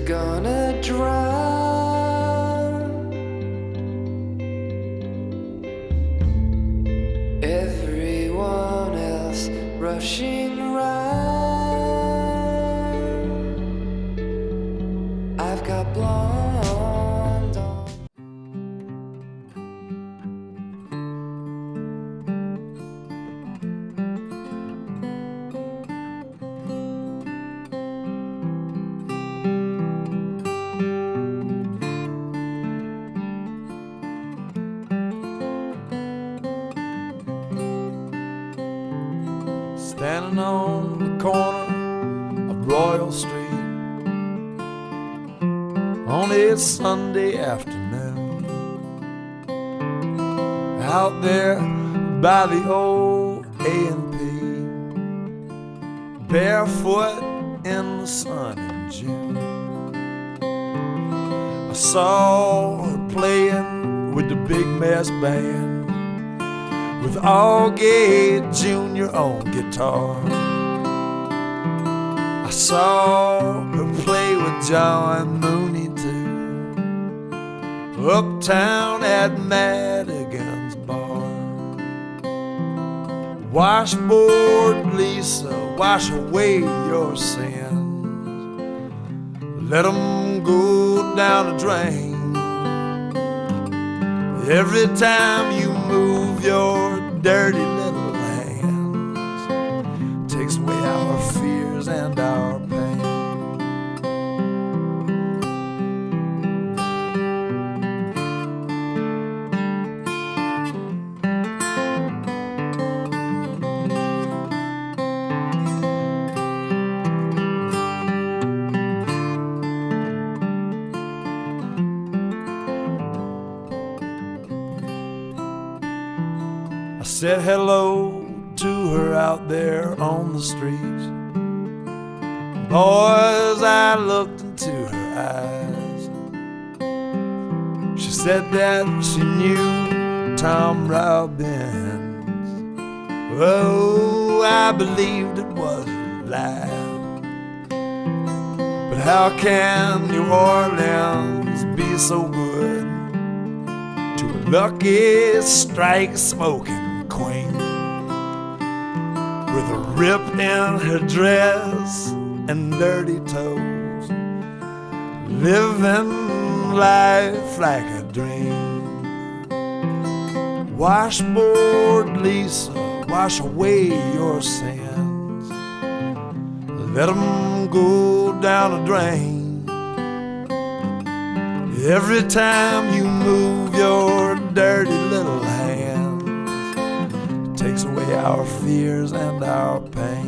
gonna drown everyone else rushing round. I've got blonde on. Standing on the corner of Royal Street on a Sunday afternoon, out there by the old A&P, barefoot in the sun in June. I saw her playing with the big mass band, with Augie Jr. on guitar. I saw her play with John Mooney too, uptown at Madigan's bar. Washboard Lisa, wash away your sins, let 'em go down the drain. Every time you move your dirty little hands, takes away our fears and our pain. I said hello to her out there on the street. Boys, I looked into her eyes. She said that she knew Tom Robbins. Oh, I believed it was a lie. But how can New Orleans be so good to a lucky strike smoking queen, with a rip in her dress and dirty toes, living life like a dream? Washboard Lisa, wash away your sins, let 'em go down the drain. Every time you move your dirty little hands, takes away our fears and our pain.